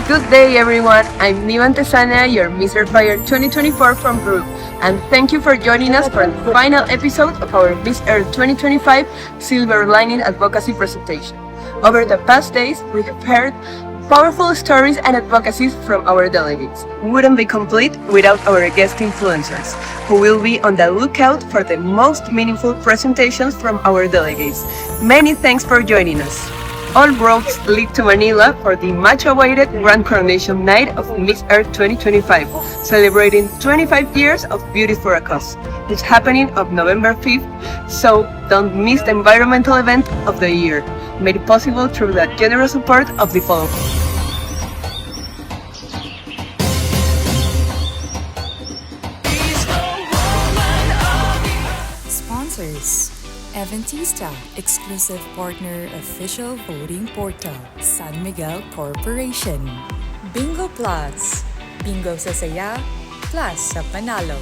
Good day, everyone. I'm Nivan Tesana, your Mr. Fire 2024 from Peru, and thank you for joining us for the final episode of our Miss Earth 2025 Silver Lining Advocacy presentation. Over the past days, we have heard powerful stories and advocacies from our delegates. Wouldn't be complete without our guest influencers, who will be on the lookout for the most meaningful presentations from our delegates. Many thanks for joining us. All roads lead to Manila for the much-awaited Grand Coronation Night of Miss Earth 2025, celebrating 25 years of Beauty for a Cause. It's happening on November 5th, so don't miss the environmental event of the year, made possible through the generous support of the following. Sponsors: Adventista, exclusive partner official voting portal, San Miguel Corporation. Bingo Plus, Bingo sa saya, plus sa panalo.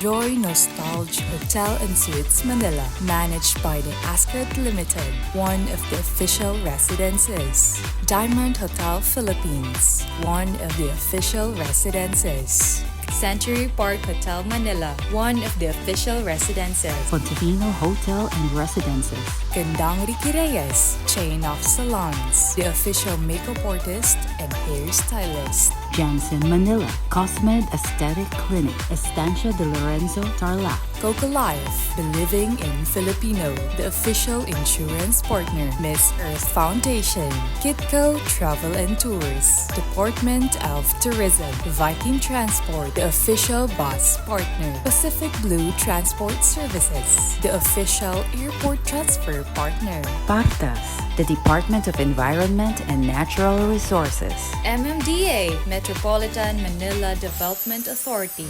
Joy Nostalgia Hotel and Suites Manila, managed by the Ascot Limited, one of the official residences. Diamond Hotel Philippines, one of the official residences. Century Park Hotel Manila, one of the official residences. Fontevino Hotel and Residences. Gandang Ricky Reyes, chain of salons, the official makeup artist and hairstylist. Jansen Manila, Cosmed Aesthetic Clinic. Estancia de Lorenzo Tarlac. Coca Life, Believing in Filipino, the official insurance partner. Miss Earth Foundation, Kitco Travel and Tours, Department of Tourism. Viking Transport, the official bus partner. Pacific Blue Transport Services, the official airport transfer partner. Partas, the Department of Environment and Natural Resources. MMDA, Metropolitan Manila Development Authority.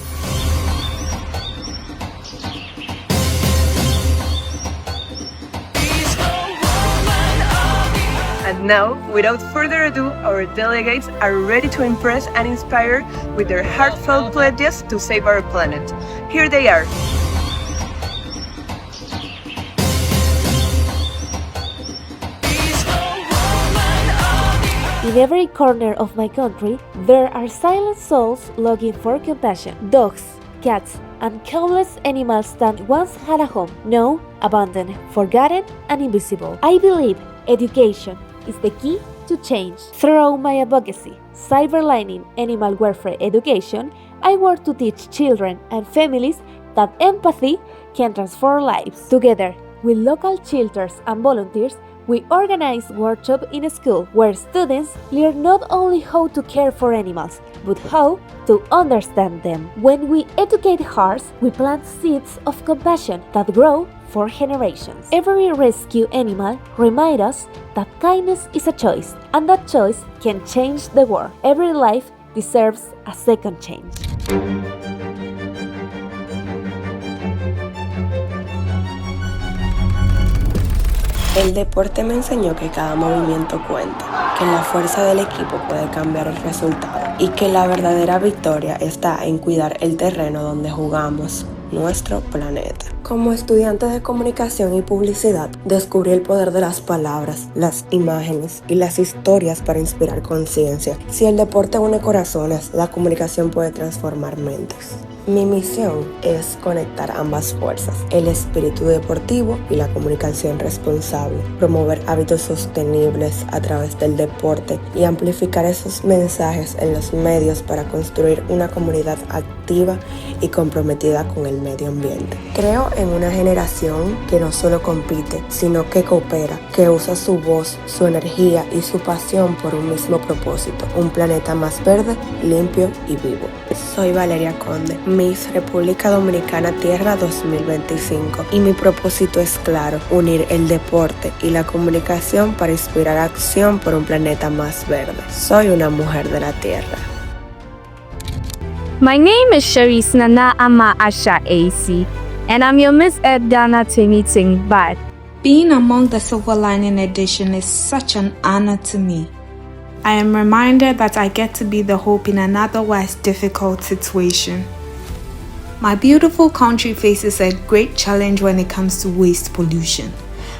And now, without further ado, our delegates are ready to impress and inspire with their heartfelt pledges to save our planet. Here they are. In every corner of my country, there are silent souls longing for compassion. Dogs, cats, and countless animals that once had a home, now abandoned, forgotten, and invisible. I believe education is the key to change. Through my advocacy, Silver Lining Animal Welfare Education, I work to teach children and families that empathy can transform lives. Together with local shelters and volunteers, we organize workshops in a school where students learn not only how to care for animals, but how to understand them. When we educate hearts, we plant seeds of compassion that grow for generations. Every rescue animal reminds us that kindness is a choice, and that choice can change the world. Every life deserves a second chance. El deporte me enseñó que cada movimiento cuenta, que la fuerza del equipo puede cambiar el resultado y que la verdadera victoria está en cuidar el terreno donde jugamos, nuestro planeta. Como estudiante de comunicación y publicidad, descubrí el poder de las palabras, las imágenes y las historias para inspirar conciencia. Si el deporte une corazones, la comunicación puede transformar mentes. Mi misión es conectar ambas fuerzas, el espíritu deportivo y la comunicación responsable, promover hábitos sostenibles a través del deporte y amplificar esos mensajes en los medios para construir una comunidad activa y comprometida con el medio ambiente. Creo en una generación que no solo compite, sino que coopera, que usa su voz, su energía y su pasión por un mismo propósito, un planeta más verde, limpio y vivo. Soy Valeria Conde, Miss República Dominicana Tierra 2025, y mi propósito es claro: unir el deporte y la comunicación para inspirar acción por un planeta más verde. Soy una mujer de la tierra. My name is Sharice Nana Ama Asha AC, and I'm your Miss Ed Dana Timiting Bad. Being among the Silver Lining Edition is such an honor to me. I am reminded that I get to be the hope in an otherwise difficult situation. My beautiful country faces a great challenge when it comes to waste pollution.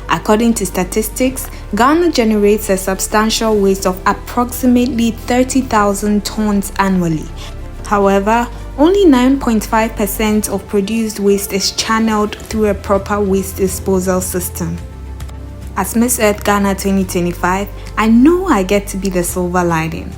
According to statistics, Ghana generates a substantial waste of approximately 30,000 tons annually. However, only 9.5% of produced waste is channeled through a proper waste disposal system. As Miss Earth Ghana 2025, I know I get to be the silver lining.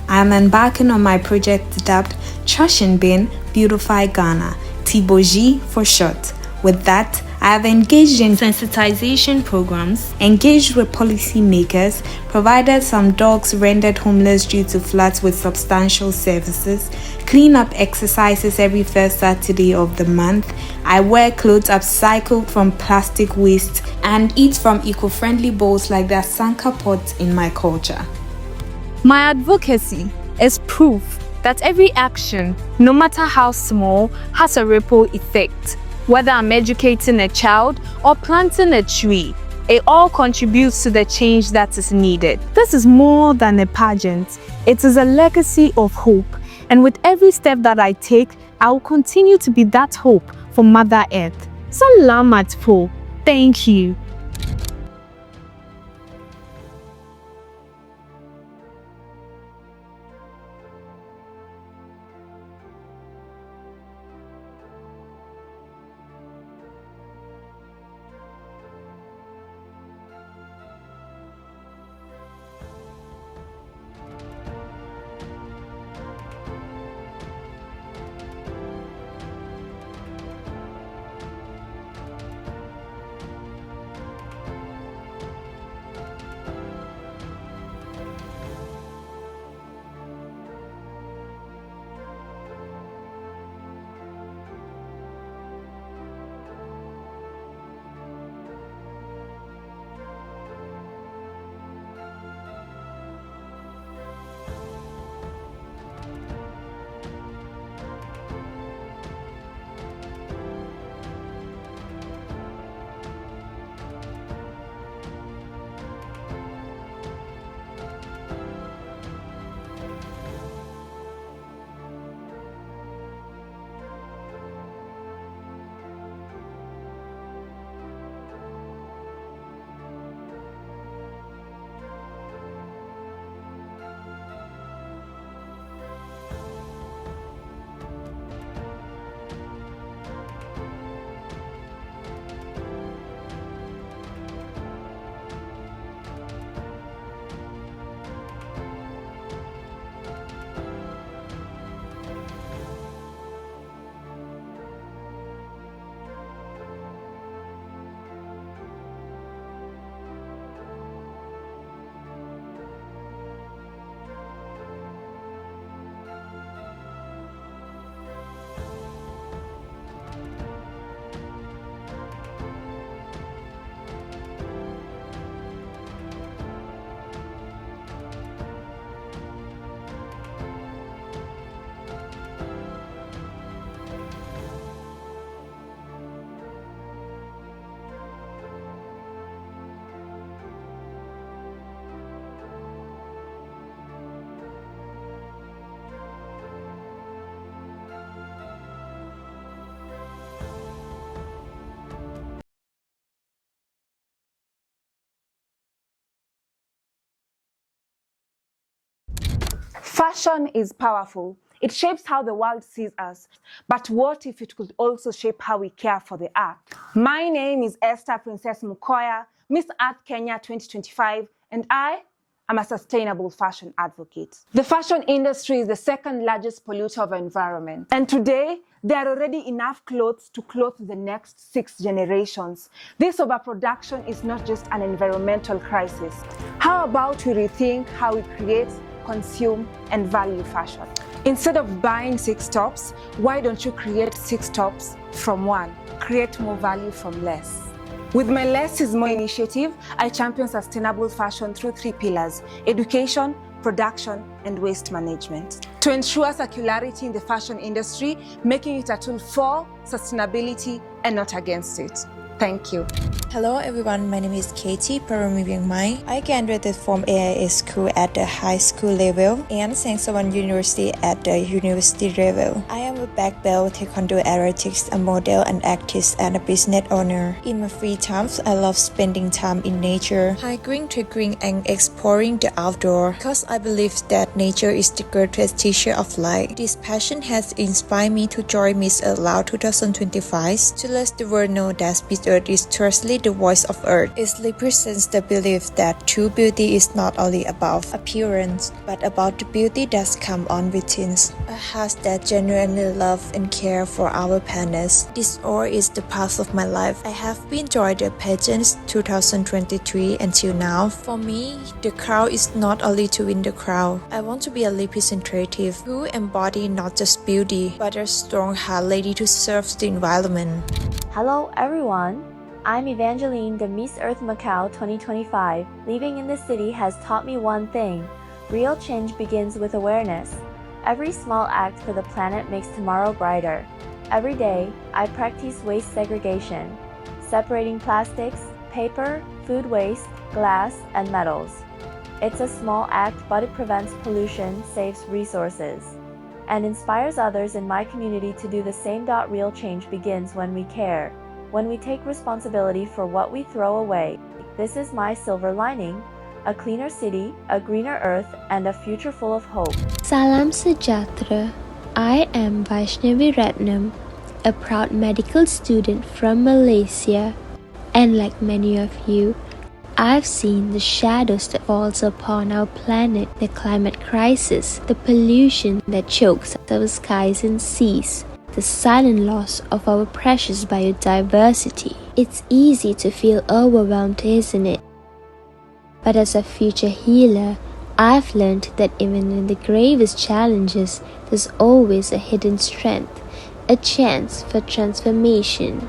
I am embarking on my project dubbed Trash in Bin, Beautify Ghana, Tiboji for short. With that, I have engaged in sensitization programs, engaged with policymakers, provided some dogs rendered homeless due to floods with substantial services, clean up exercises every first Saturday of the month. I wear clothes upcycled from plastic waste and eat from eco-friendly bowls like the Asanka pot in my culture. My advocacy is proof that every action, no matter how small, has a ripple effect. Whether I'm educating a child or planting a tree, it all contributes to the change that is needed. This is more than a pageant. It is a legacy of hope. And with every step that I take, I will continue to be that hope for Mother Earth. Salamat po. Thank you. Fashion is powerful. It shapes how the world sees us. But what if it could also shape how we care for the earth? My name is Esther Princess Mukoya, Miss Earth Kenya 2025, and I am a sustainable fashion advocate. The fashion industry is the second largest polluter of our environment. And today, there are already enough clothes to clothe the next 6 generations. This overproduction is not just an environmental crisis. How about we rethink how we create, consume, and value fashion? Instead of buying 6 tops, why don't you create 6 tops from 1? Create more value from less. With my Less is More initiative, I champion sustainable fashion through 3 pillars: education, production, and waste management. To ensure circularity in the fashion industry, making it a tool for sustainability and not against it. Thank you. Hello everyone, my name is Katie Paramubiang Mai. I graduated from AIS school at the high school level and Sangsawan University at the university level. I am a black belt taekwondo aerobatics, a model, an actress, and a business owner. In my free times, I love spending time in nature, hiking, trekking, and exploring the outdoor because I believe that nature is the greatest teacher of life. This passion has inspired me to join Miss Earth Laos 2025 to let the world know that Miss Earth is truly the voice of Earth. It represents the belief that true beauty is not only about appearance, but about the beauty that comes on within. A heart that genuinely loves and cares for our planet. This all is the path of my life. I have been joined the pageants 2023 until now. For me, the crowd is not only to win the crowd. I want to be a representative who embody not just beauty, but a strong heart ready to serve the environment. Hello everyone, I'm Evangeline, the Miss Earth Macau 2025. Living in this city has taught me one thing. Real change begins with awareness. Every small act for the planet makes tomorrow brighter. Every day, I practice waste segregation, separating plastics, paper, food waste, glass, and metals. It's a small act, but it prevents pollution, saves resources, and inspires others in my community to do the same. Real change begins when we care. When we take responsibility for what we throw away. This is my silver lining, a cleaner city, a greener earth, and a future full of hope. Salam Sejatra. I am Vaishnavi Ratnam, a proud medical student from Malaysia. And like many of you, I've seen the shadows that falls upon our planet, the climate crisis, the pollution that chokes our skies and seas, the silent loss of our precious biodiversity. It's easy to feel overwhelmed, isn't it? But as a future healer, I've learned that even in the gravest challenges, there's always a hidden strength, a chance for transformation.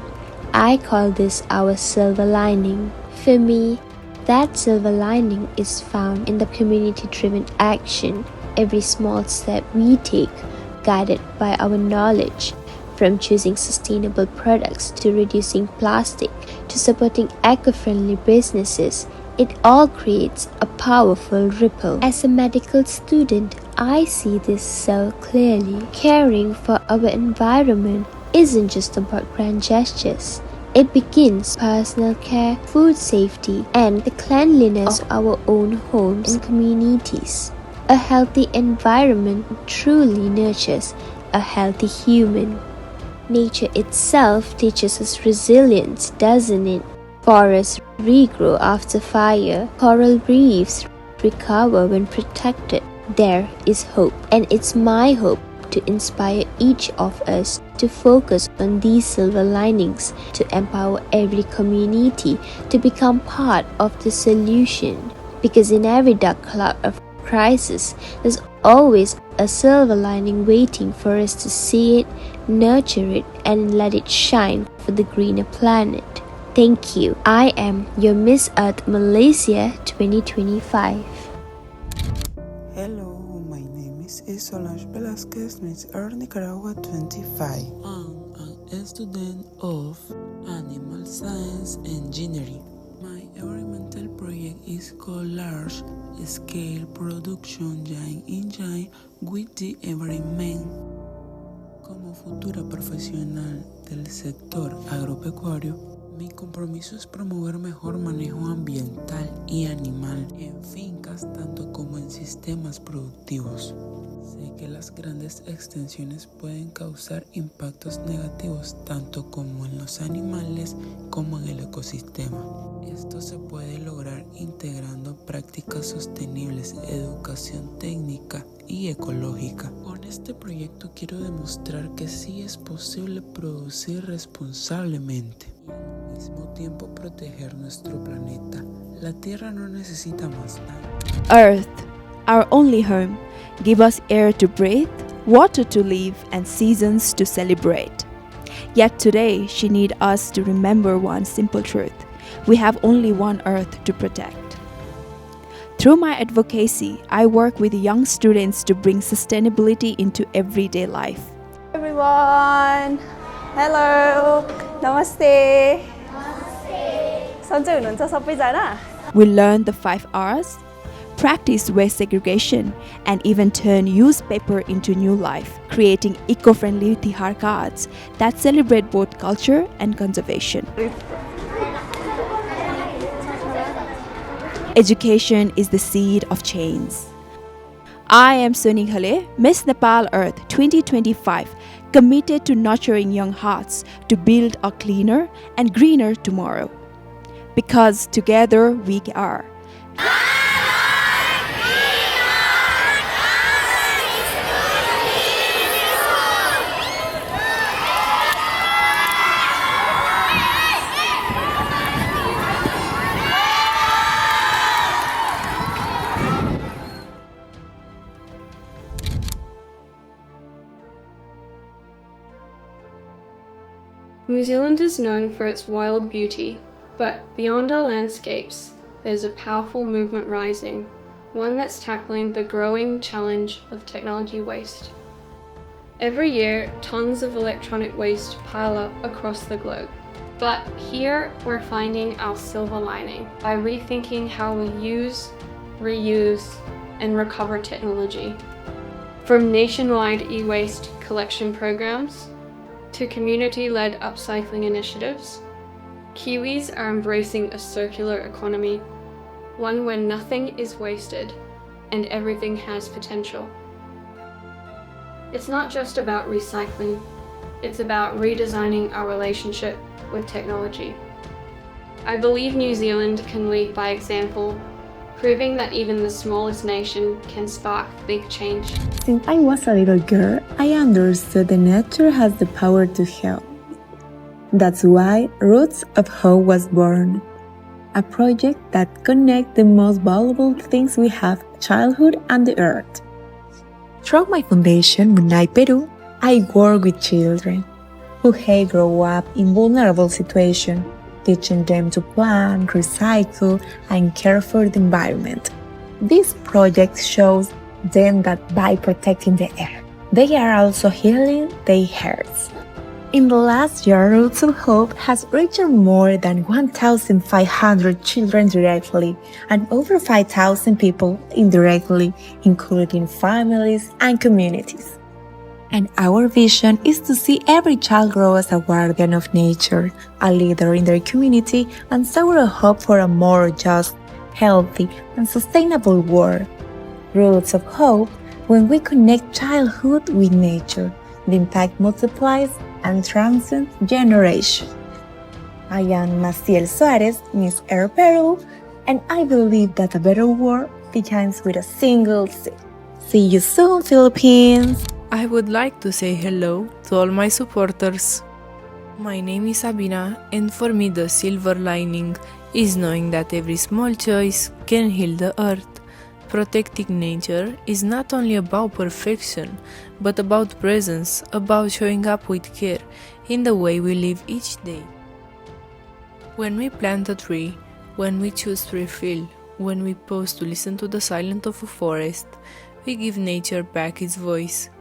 I call this our silver lining. For me, that silver lining is found in the community-driven action, every small step we take, guided by our knowledge, from choosing sustainable products to reducing plastic to supporting eco-friendly businesses. It all creates a powerful ripple. As a medical student, I see this so clearly. Caring for our environment isn't just about grand gestures. It begins personal care, food safety, and the cleanliness of our own homes and communities. A healthy environment truly nurtures a healthy human. Nature itself teaches us resilience, doesn't it? Forests regrow after fire, coral reefs recover when protected. There is hope, and it's my hope to inspire each of us to focus on these silver linings, to empower every community to become part of the solution. Because in every dark cloud of crisis, there's always a silver lining waiting for us to see it, nurture it, and let it shine for the greener planet. Thank you. I am your Miss Earth Malaysia 2025. Hello, my name is Solange Velasquez, Miss Earth Nicaragua 25. I'm a student of Animal Science Engineering. My environmental project is called Large Scale Production Giant Engine with the Environment. Como futura profesional del sector agropecuario, mi compromiso es promover mejor manejo ambiental y animal en fincas tanto como en sistemas productivos. Sé que las grandes extensiones pueden causar impactos negativos tanto como en los animales como en el ecosistema. Esto se puede lograr integrando prácticas sostenibles, educación técnica y ecológica. Con este proyecto quiero demostrar que sí es posible producir responsablemente y al mismo tiempo proteger nuestro planeta. La Tierra no necesita más nada. Earth, our only home, give us air to breathe, water to live, and seasons to celebrate. Yet today, she needs us to remember one simple truth. We have only one Earth to protect. Through my advocacy, I work with young students to bring sustainability into everyday life. Everyone, hello, namaste. सन्चै हुनुहुन्छ सबैजना? We learn the 5 R's, practice waste segregation, and even turn newspaper into new life, creating eco-friendly Tihar cards that celebrate both culture and conservation. Education is the seed of change. I am Soni Khale, Miss Nepal Earth 2025, committed to nurturing young hearts to build a cleaner and greener tomorrow. Because together we are. New Zealand is known for its wild beauty, but beyond our landscapes, there's a powerful movement rising, one that's tackling the growing challenge of technology waste. Every year, tons of electronic waste pile up across the globe. But here, we're finding our silver lining by rethinking how we use, reuse, and recover technology. From nationwide e-waste collection programs to community-led upcycling initiatives, Kiwis are embracing a circular economy, one where nothing is wasted and everything has potential. It's not just about recycling, it's about redesigning our relationship with technology. I believe New Zealand can lead by example, proving that even the smallest nation can spark big change. Since I was a little girl, I understood that nature has the power to heal. That's why Roots of Hope was born, a project that connects the most valuable things we have, childhood and the earth. Through my foundation, Unite Peru, I work with children who have grown up in vulnerable situations, teaching them to plant, recycle, and care for the environment. This project shows them that by protecting the earth, they are also healing their hearts. In the last year, Roots of Hope has reached more than 1,500 children directly and over 5,000 people indirectly, including families and communities. And our vision is to see every child grow as a guardian of nature, a leader in their community, and sow a hope for a more just, healthy, and sustainable world. Roots of Hope, when we connect childhood with nature, the impact multiplies and transcends generations. I am Maciel Suarez, Miss Air Peru, and I believe that a better world begins with a single seed. See you soon, Philippines! I would like to say hello to all my supporters. My name is Sabina, and for me the silver lining is knowing that every small choice can heal the earth. Protecting nature is not only about perfection, but about presence, about showing up with care in the way we live each day. When we plant a tree, when we choose to refill, when we pause to listen to the silence of a forest, we give nature back its voice.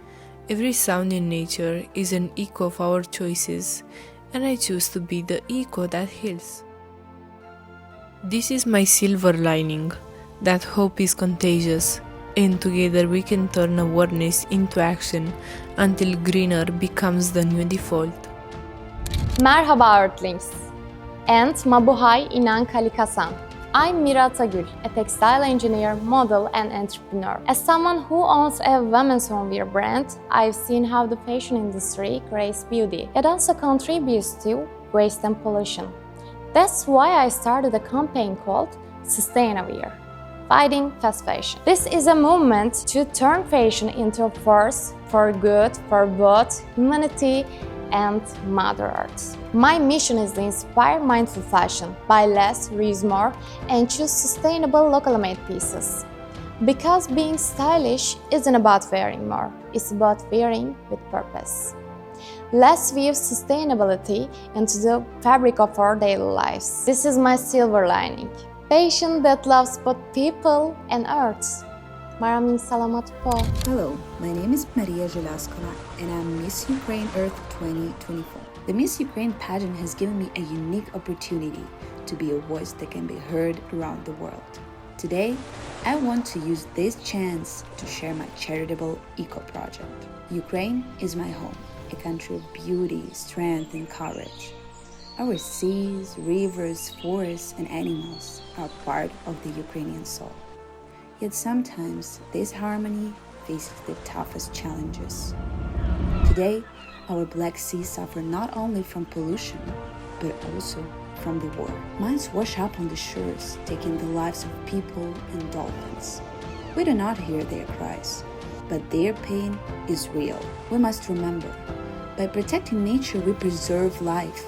Every sound in nature is an echo of our choices, and I choose to be the echo that heals. This is my silver lining, that hope is contagious, and together we can turn awareness into action until greener becomes the new default. Merhaba Earthlings, and Mabuhay Inan Kalikasan. I'm Mira Tagül, a textile engineer, model, and entrepreneur. As someone who owns a women's homewear brand, I've seen how the fashion industry creates beauty. It also contributes to waste and pollution. That's why I started a campaign called Sustainwear, fighting fast fashion. This is a movement to turn fashion into a force for good for both humanity and Mother Earth. My mission is to inspire mindful fashion, buy less, reuse more, and choose sustainable locally made pieces. Because being stylish isn't about wearing more, it's about wearing with purpose. Let's weave sustainability into the fabric of our daily lives. This is my silver lining. Fashion that loves both people and earth. Maraming salamat po. Hello, my name is Maria Jelaskola and I'm Miss Ukraine Earth 2024. The Miss Ukraine pageant has given me a unique opportunity to be a voice that can be heard around the world. Today, I want to use this chance to share my charitable eco-project. Ukraine is my home, a country of beauty, strength, and courage. Our seas, rivers, forests, and animals are part of the Ukrainian soul. Yet sometimes this harmony faces the toughest challenges. Today, our Black Sea suffer not only from pollution, but also from the war. Mines wash up on the shores, taking the lives of people and dolphins. We do not hear their cries, but their pain is real. We must remember, by protecting nature, we preserve life.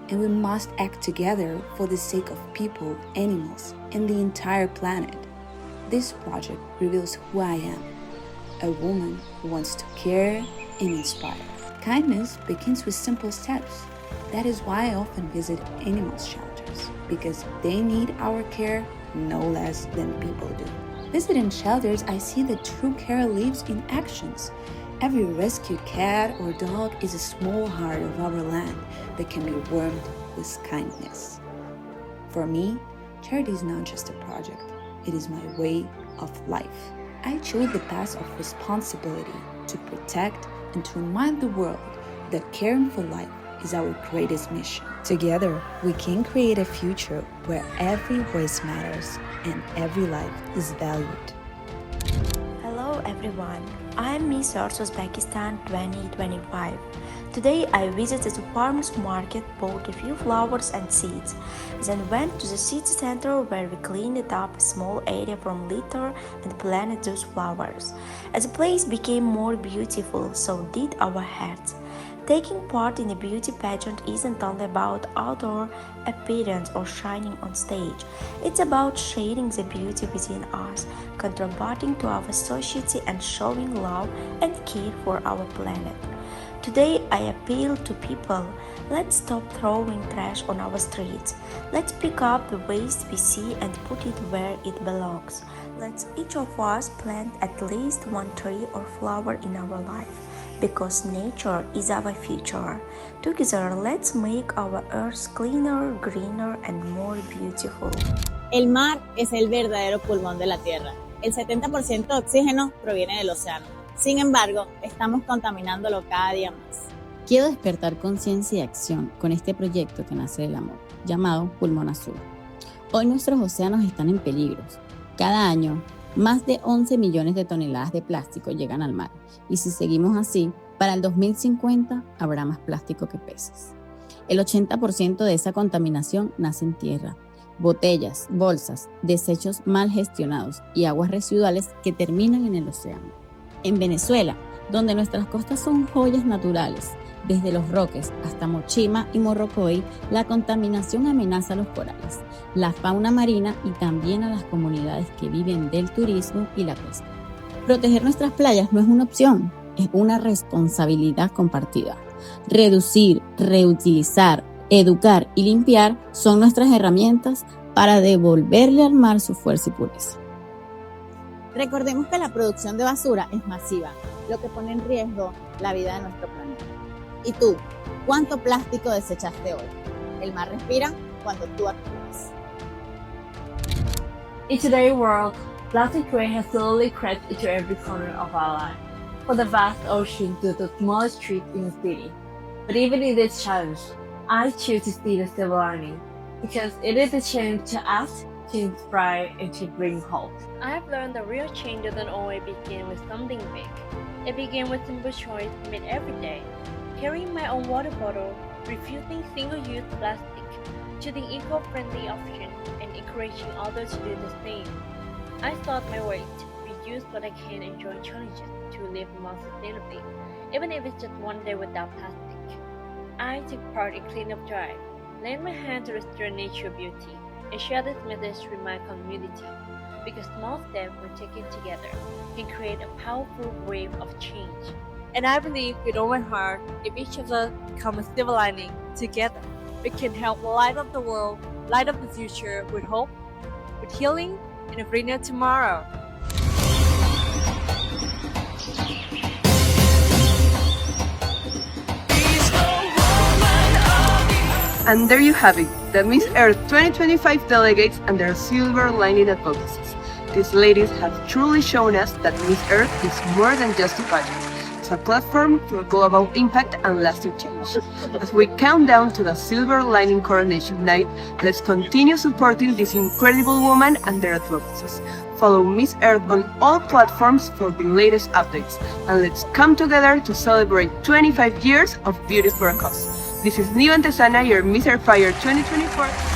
And we must act together for the sake of people, animals, and the entire planet. This project reveals who I am, a woman who wants to care and inspire. Kindness begins with simple steps. That is why I often visit animal shelters, because they need our care no less than people do. Visiting shelters, I see that true care lives in actions. Every rescued cat or dog is a small heart of our land that can be warmed with kindness. For me, charity is not just a project, it is my way of life. I chose the path of responsibility to protect and to remind the world that caring for life is our greatest mission. Together, we can create a future where every voice matters and every life is valued. Hello everyone, I'm Miss Earth Uzbekistan 2025. Today I visited the farmer's market, bought a few flowers and seeds, then went to the city center where we cleaned up a small area from litter and planted those flowers. As the place became more beautiful, so did our hearts. Taking part in a beauty pageant isn't only about outdoor appearance or shining on stage. It's about sharing the beauty within us, contributing to our society and showing love and care for our planet. Today I appeal to people, let's stop throwing trash on our streets. Let's pick up the waste we see and put it where it belongs. Let's each of us plant at least one tree or flower in our life, because nature is our future. Together, let's make our earth cleaner, greener, and more beautiful. El mar es el verdadero pulmón de la Tierra. El 70% de oxígeno proviene del océano. Sin embargo, estamos contaminándolo cada día más. Quiero despertar conciencia y acción con este proyecto que nace del amor, llamado Pulmón Azul. Hoy nuestros océanos están en peligro. Cada año, más de 11 millones de toneladas de plástico llegan al mar, y si seguimos así, para el 2050 habrá más plástico que peces. El 80% de esa contaminación nace en tierra. Botellas, bolsas, desechos mal gestionados y aguas residuales que terminan en el océano. En Venezuela, donde nuestras costas son joyas naturales, desde Los Roques hasta Mochima y Morrocoy, la contaminación amenaza a los corales, la fauna marina y también a las comunidades que viven del turismo y la pesca. Proteger nuestras playas no es una opción, es una responsabilidad compartida. Reducir, reutilizar, educar y limpiar son nuestras herramientas para devolverle al mar su fuerza y pureza. Recordemos que la producción de basura es masiva, lo que pone en riesgo la vida de nuestro planeta. ¿Y tú? ¿Cuánto plástico desechaste hoy? El mar respira cuando tú actúas. In today's world, plastic waste has slowly crept into every corner of our life, from the vast ocean to the smallest street in the city. But even in this challenge, I choose to see the silver lining, because it is a chance to act, to inspire, and to bring hope. I have learned that real change doesn't always begin with something big. It begins with simple choices made every day. Carrying my own water bottle, refusing single-use plastic, choosing eco-friendly options, and encouraging others to do the same. I start my way to reduce what I can and join challenges to live more sustainably, even if it's just one day without plastic. I take part in cleanup drive, lend my hand to restore nature beauty, and share this message with my community, because small steps, when taken together, can create a powerful wave of change. And I believe with all my heart, if each of us become a silver lining together, we can help light up the world, light up the future with hope, with healing, and a greener tomorrow. Please go. And there you have it, the Miss Earth 2025 delegates and their silver lining advocacies. These ladies have truly shown us that Miss Earth is more than just a pageant. It's a platform for global impact and lasting change. As we count down to the silver lining coronation night, let's continue supporting this incredible woman and their advocacies. Follow Miss Earth on all platforms for the latest updates, and let's come together to celebrate 25 years of beauty for a cause. This is Niva Antesana, your Miss Earth Fire 2024.